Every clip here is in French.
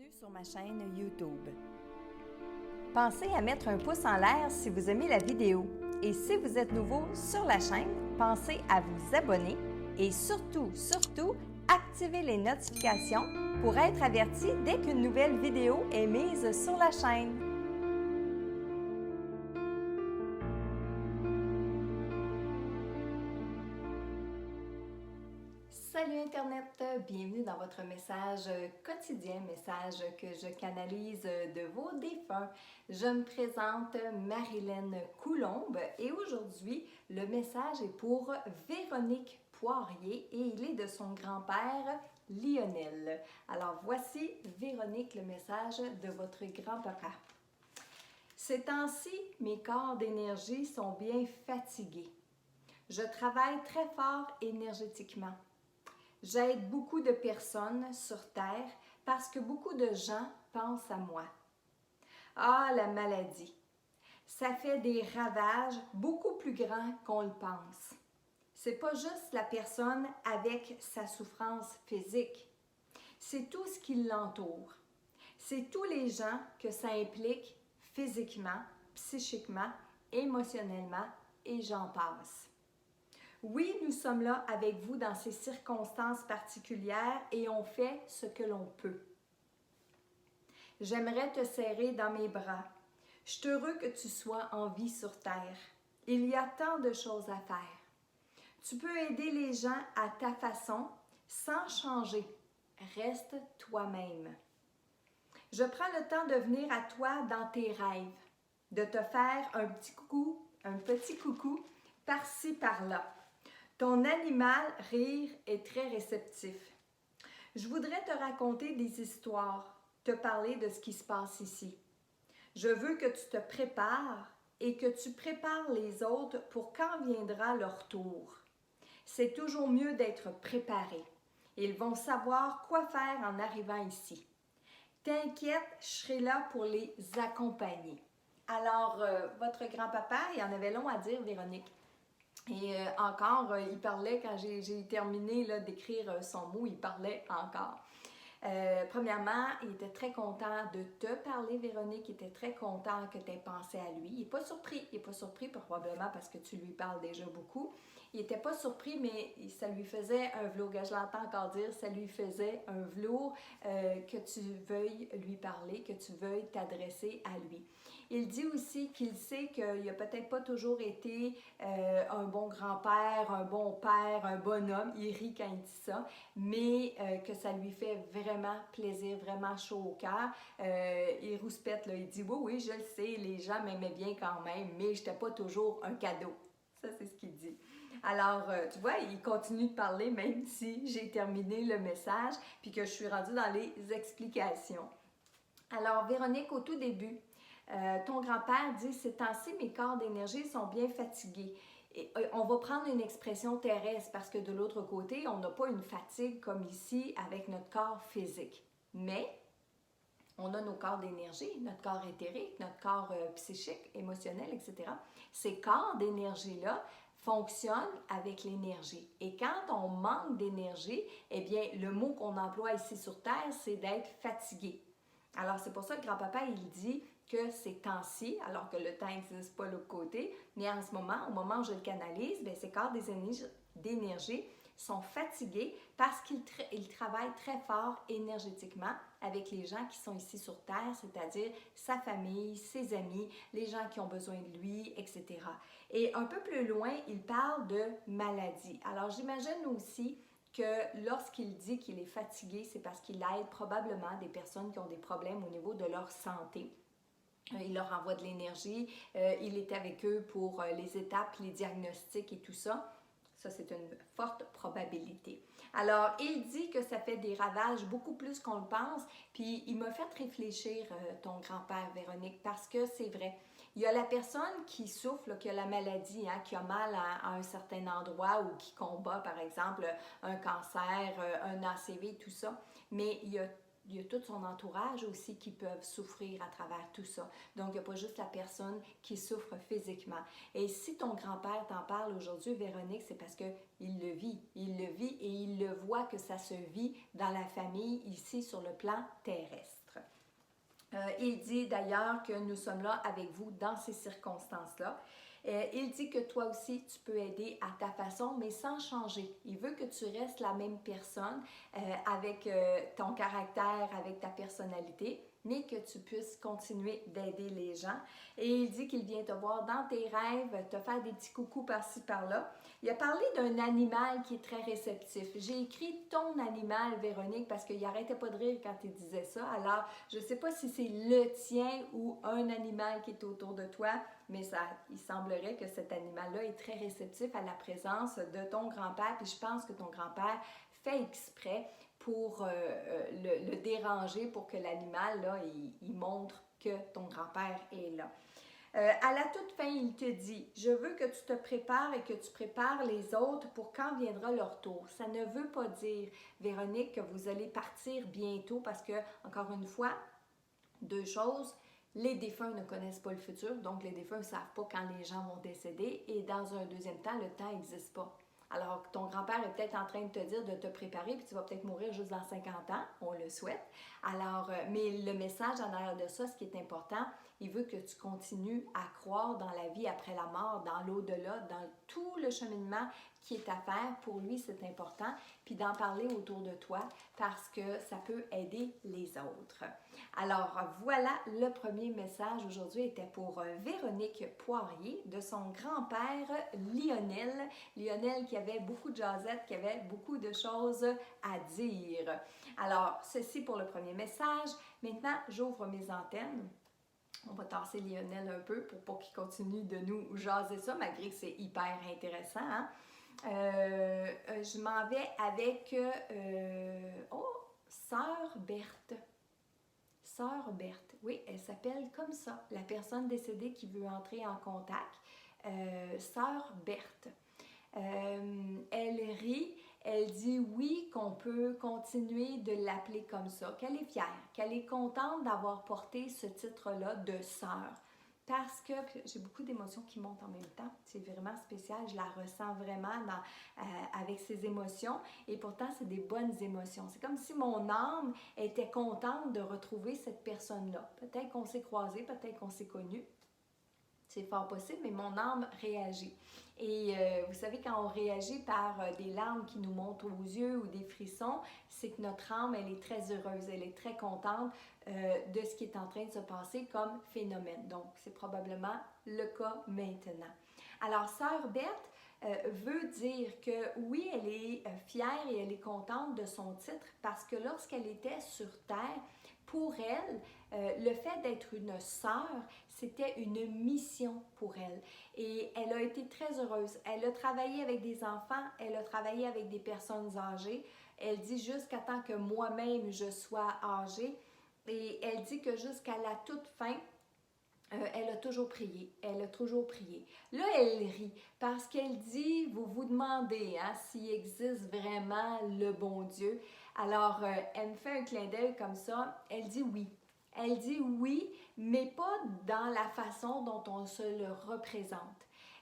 Bienvenue sur ma chaîne YouTube. Pensez à mettre un pouce en l'air si vous aimez la vidéo. Et si vous êtes nouveau sur la chaîne, pensez à vous abonner et surtout, activez les notifications pour être averti dès qu'une nouvelle vidéo est mise sur la chaîne. Salut Internet, bienvenue dans votre message quotidien, message que je canalise de vos défunts. Je me présente Marilène Coulombe et aujourd'hui le message est pour Véronique Poirier et il est de son grand-père Lionel. Alors voici Véronique, le message de votre grand-papa. Ces temps-ci, mes corps d'énergie sont bien fatigués. Je travaille très fort énergétiquement. J'aide beaucoup de personnes sur Terre parce que beaucoup de gens pensent à moi. Ah, la maladie! Ça fait des ravages beaucoup plus grands qu'on le pense. C'est pas juste la personne avec sa souffrance physique. C'est tout ce qui l'entoure. C'est tous les gens que ça implique physiquement, psychiquement, émotionnellement et j'en passe. Oui, nous sommes là avec vous dans ces circonstances particulières et on fait ce que l'on peut. J'aimerais te serrer dans mes bras. Je suis heureux que tu sois en vie sur Terre. Il y a tant de choses à faire. Tu peux aider les gens à ta façon sans changer. Reste toi-même. Je prends le temps de venir à toi dans tes rêves, de te faire un petit coucou par-ci, par-là. Ton animal rire est très réceptif. Je voudrais te raconter des histoires, te parler de ce qui se passe ici. Je veux que tu te prépares et que tu prépares les autres pour quand viendra leur tour. C'est toujours mieux d'être préparé. Ils vont savoir quoi faire en arrivant ici. T'inquiète, je serai là pour les accompagner. Alors, votre grand-papa, il en avait long à dire, Véronique. Et encore, il parlait, quand j'ai terminé d'écrire son mot, il parlait encore. Premièrement, il était très content de te parler, Véronique. Il était très content que tu aies pensé à lui. Il n'est pas surpris. Il n'est pas surpris probablement parce que tu lui parles déjà beaucoup. Il n'était pas surpris, mais ça lui faisait un velours, je l'entends encore dire, ça lui faisait un velours que tu veuilles lui parler, que tu veuilles t'adresser à lui. Il dit aussi qu'il sait qu'il n'a peut-être pas toujours été un bon grand-père, un bon père, un bon homme. Il rit quand il dit ça, mais que ça lui fait vraiment plaisir, vraiment chaud au cœur. Il rouspète, là, il dit oui, je le sais, les gens m'aimaient bien quand même, mais je n'étais pas toujours un cadeau. Ça, c'est ce qu'il dit. Alors, tu vois, il continue de parler même si j'ai terminé le message puis que je suis rendue dans les explications. Alors, Véronique, au tout début, ton grand-père dit « Ces temps-ci, mes corps d'énergie sont bien fatigués. » Et on va prendre une expression terrestre parce que de l'autre côté, on n'a pas une fatigue comme ici avec notre corps physique. Mais on a nos corps d'énergie, notre corps éthérique, notre corps psychique, émotionnel, etc. Ces corps d'énergie-là fonctionnent avec l'énergie. Et quand on manque d'énergie, eh bien, le mot qu'on emploie ici sur Terre, c'est d'être fatigué. Alors, c'est pour ça que grand-papa, il dit que ces temps-ci, alors que le temps n'existe pas de l'autre côté, mais en ce moment, au moment où je le canalise, bien, ces corps d'énergie sont fatigués parce qu'ils travaillent très fort énergétiquement avec les gens qui sont ici sur Terre, c'est-à-dire sa famille, ses amis, les gens qui ont besoin de lui, etc. Et un peu plus loin, il parle de maladie. Alors, j'imagine aussi que lorsqu'il dit qu'il est fatigué, c'est parce qu'il aide probablement des personnes qui ont des problèmes au niveau de leur santé. Il leur envoie de l'énergie, il est avec eux pour les étapes, les diagnostics et tout ça. Ça, c'est une forte probabilité. Alors, il dit que ça fait des ravages beaucoup plus qu'on le pense, puis il m'a fait réfléchir, ton grand-père, Véronique, parce que c'est vrai. Il y a la personne qui souffre, là, qui a la maladie, hein, qui a mal à un certain endroit ou qui combat, par exemple, un cancer, un ACV, tout ça. Mais il y il y a tout son entourage aussi qui peuvent souffrir à travers tout ça. Donc, il n'y a pas juste la personne qui souffre physiquement. Et si ton grand-père t'en parle aujourd'hui, Véronique, c'est parce qu'il le vit. Il le vit et il le voit que ça se vit dans la famille ici sur le plan terrestre. Il dit d'ailleurs que nous sommes là avec vous dans ces circonstances-là. Il dit que toi aussi, tu peux aider à ta façon, mais sans changer. Il veut que tu restes la même personne avec ton caractère, avec ta personnalité, mais que tu puisses continuer d'aider les gens. Et il dit qu'il vient te voir dans tes rêves, te faire des petits coucous par-ci, par-là. Il a parlé d'un animal qui est très réceptif. J'ai écrit ton animal, Véronique, parce qu'il n'arrêtait pas de rire quand il disait ça. Alors, je ne sais pas si c'est le tien ou un animal qui est autour de toi, mais il semblerait que cet animal-là est très réceptif à la présence de ton grand-père. Puis je pense que ton grand-père fait exprès pour le déranger, pour que l'animal, là, il montre que ton grand-père est là. À la toute fin, il te dit, je veux que tu te prépares et que tu prépares les autres pour quand viendra leur tour. Ça ne veut pas dire, Véronique, que vous allez partir bientôt parce que, encore une fois, deux choses, les défunts ne connaissent pas le futur, donc les défunts ne savent pas quand les gens vont décéder et dans un deuxième temps, le temps n'existe pas. Alors, ton grand-père est peut-être en train de te dire de te préparer, puis tu vas peut-être mourir juste dans 50 ans, on le souhaite. Alors, mais le message en arrière de ça, ce qui est important, il veut que tu continues à croire dans la vie après la mort, dans l'au-delà, dans tout le cheminement qui est à faire. Pour lui, c'est important. Puis d'en parler autour de toi parce que ça peut aider les autres. Alors, voilà, le premier message aujourd'hui était pour Véronique Poirier de son grand-père Lionel. Lionel qui avait beaucoup de jasettes, qui avait beaucoup de choses à dire. Alors, ceci pour le premier message. Maintenant, j'ouvre mes antennes. On va tasser Lionel un peu pour pas qu'il continue de nous jaser ça, malgré que c'est hyper intéressant. Hein? Je m'en vais avec Sœur Berthe. Sœur Berthe, oui, elle s'appelle comme ça, la personne décédée qui veut entrer en contact. Sœur Berthe. Elle rit, elle dit oui, qu'on peut continuer de l'appeler comme ça, qu'elle est fière, qu'elle est contente d'avoir porté ce titre-là de sœur. Parce que j'ai beaucoup d'émotions qui montent en même temps. C'est vraiment spécial. Je la ressens vraiment avec ces émotions. Et pourtant, c'est des bonnes émotions. C'est comme si mon âme était contente de retrouver cette personne-là. Peut-être qu'on s'est croisés, peut-être qu'on s'est connus. C'est fort possible, mais mon âme réagit. Et vous savez, quand on réagit par des larmes qui nous montent aux yeux ou des frissons, c'est que notre âme, elle est très heureuse, elle est très contente de ce qui est en train de se passer comme phénomène. Donc, c'est probablement le cas maintenant. Alors, Sœur Berthe veut dire que oui, elle est fière et elle est contente de son titre parce que lorsqu'elle était sur Terre, pour elle, le fait d'être une sœur, c'était une mission pour elle. Et elle a été très heureuse. Elle a travaillé avec des enfants, elle a travaillé avec des personnes âgées. Elle dit jusqu'à temps que moi-même je sois âgée. Et elle dit que jusqu'à la toute fin, elle a toujours prié, elle a toujours prié. Là, elle rit parce qu'elle dit, vous vous demandez hein, s'il existe vraiment le bon Dieu. Alors, elle me fait un clin d'œil comme ça, elle dit oui. Elle dit oui, mais pas dans la façon dont on se le représente.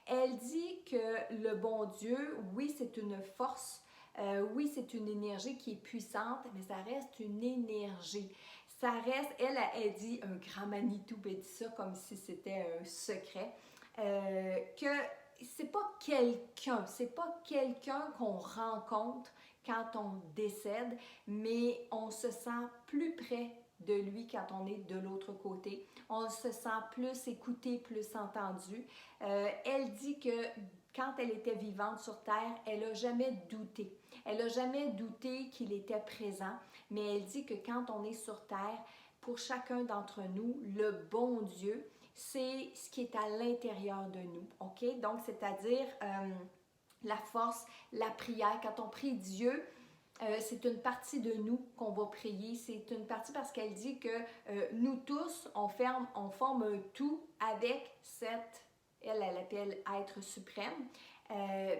Elle dit que le bon Dieu, oui, c'est une force, oui, c'est une énergie qui est puissante, mais ça reste une énergie. Ça reste, elle dit un grand Manitou, elle dit ça comme si c'était un secret, que c'est pas quelqu'un qu'on rencontre quand on décède, mais on se sent plus près de lui quand on est de l'autre côté. On se sent plus écouté, plus entendu. Elle dit que quand elle était vivante sur Terre, elle n'a jamais douté. Elle n'a jamais douté qu'il était présent, mais elle dit que quand on est sur Terre, pour chacun d'entre nous, le bon Dieu, c'est ce qui est à l'intérieur de nous, ok? Donc, c'est-à-dire la force, la prière. Quand on prie Dieu, c'est une partie de nous qu'on va prier. C'est une partie parce qu'elle dit que nous tous, on forme un tout avec cette, elle appelle être suprême.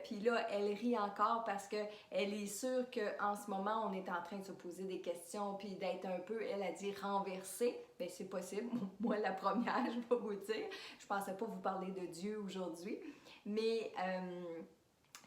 Puis là, elle rit encore parce qu'elle est sûre qu'en ce moment, on est en train de se poser des questions puis d'être un peu, elle a dit, renversée. Bien, c'est possible. Moi, la première, je vais vous dire. Je pensais pas vous parler de Dieu aujourd'hui. Mais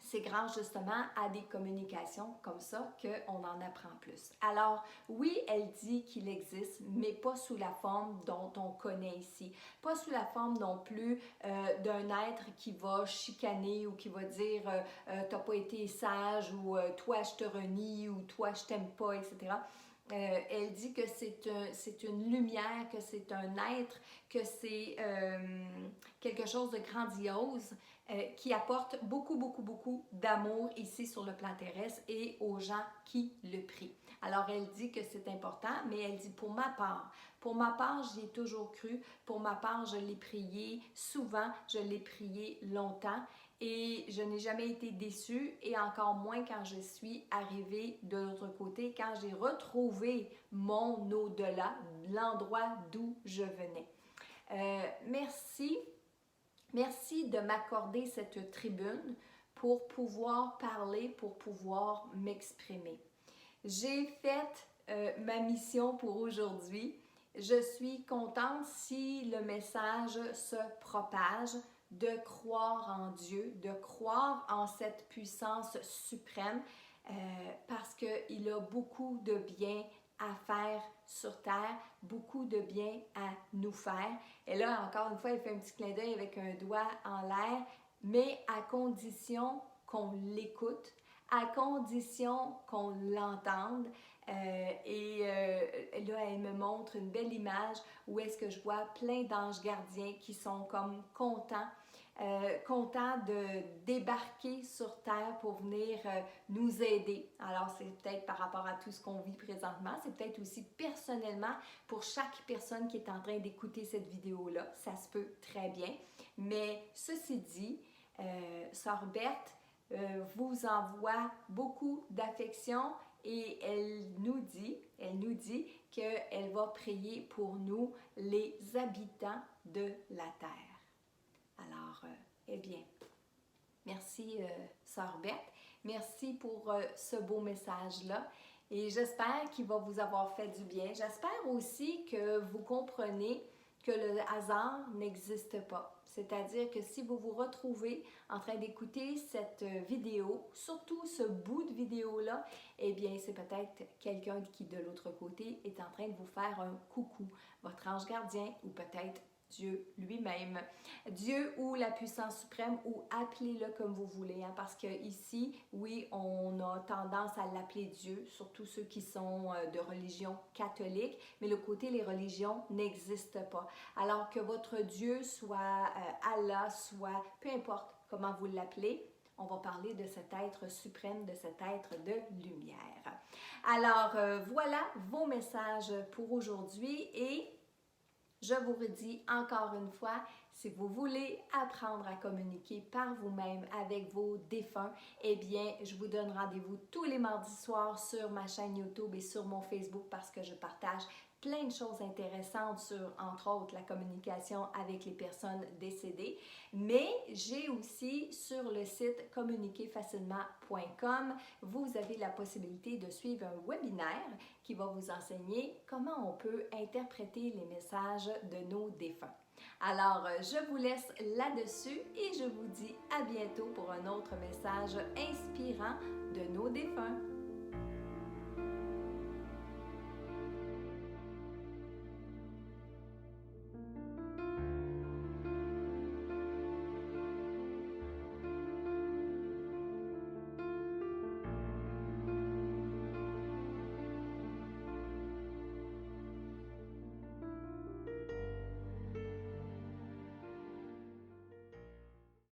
c'est grâce justement à des communications comme ça qu'on en apprend plus. Alors, oui, elle dit qu'il existe, mais pas sous la forme dont on connaît ici. Pas sous la forme non plus d'un être qui va chicaner ou qui va dire t'as pas été sage ou toi je te renie ou toi je t'aime pas, etc. Elle dit que c'est une lumière, que c'est un être, que c'est quelque chose de grandiose qui apporte beaucoup, beaucoup, beaucoup d'amour ici sur le plan terrestre et aux gens qui le prient. Alors, elle dit que c'est important, mais elle dit pour ma part, j'y ai toujours cru. Pour ma part, je l'ai prié souvent, je l'ai prié longtemps et je n'ai jamais été déçue et encore moins quand je suis arrivée de l'autre côté, quand j'ai retrouvé mon au-delà, l'endroit d'où je venais. Merci de m'accorder cette tribune pour pouvoir parler, pour pouvoir m'exprimer. J'ai fait ma mission pour aujourd'hui. Je suis contente si le message se propage, de croire en Dieu, de croire en cette puissance suprême parce qu'il a beaucoup de bien à faire sur Terre, beaucoup de bien à nous faire. Et là, encore une fois, il fait un petit clin d'œil avec un doigt en l'air, mais à condition qu'on l'écoute, à condition qu'on l'entende. Là, elle me montre une belle image où est-ce que je vois plein d'anges gardiens qui sont comme contents de débarquer sur Terre pour venir nous aider. Alors, c'est peut-être par rapport à tout ce qu'on vit présentement, c'est peut-être aussi personnellement pour chaque personne qui est en train d'écouter cette vidéo-là, ça se peut très bien. Mais ceci dit, Sœur Berthe vous envoie beaucoup d'affection et elle nous dit qu'elle va prier pour nous, les habitants de la Terre. Alors, eh bien, merci Sœur Berthe, merci pour ce beau message-là et j'espère qu'il va vous avoir fait du bien. J'espère aussi que vous comprenez que le hasard n'existe pas. C'est-à-dire que si vous vous retrouvez en train d'écouter cette vidéo, surtout ce bout de vidéo-là, eh bien, c'est peut-être quelqu'un qui, de l'autre côté, est en train de vous faire un coucou, votre ange gardien ou peut-être Dieu lui-même, Dieu ou la puissance suprême ou appelez-le comme vous voulez, hein, parce que ici, oui, on a tendance à l'appeler Dieu, surtout ceux qui sont de religion catholique, mais le côté les religions n'existent pas. Alors que votre Dieu soit Allah, soit peu importe comment vous l'appelez, on va parler de cet être suprême, de cet être de lumière. Alors, voilà vos messages pour aujourd'hui et je vous redis encore une fois, si vous voulez apprendre à communiquer par vous-même avec vos défunts, eh bien, je vous donne rendez-vous tous les mardis soirs sur ma chaîne YouTube et sur mon Facebook parce que je partage plein de choses intéressantes sur, entre autres, la communication avec les personnes décédées. Mais j'ai aussi sur le site communiquerfacilement.com, vous avez la possibilité de suivre un webinaire qui va vous enseigner comment on peut interpréter les messages de nos défunts. Alors, je vous laisse là-dessus et je vous dis à bientôt pour un autre message inspirant de nos défunts.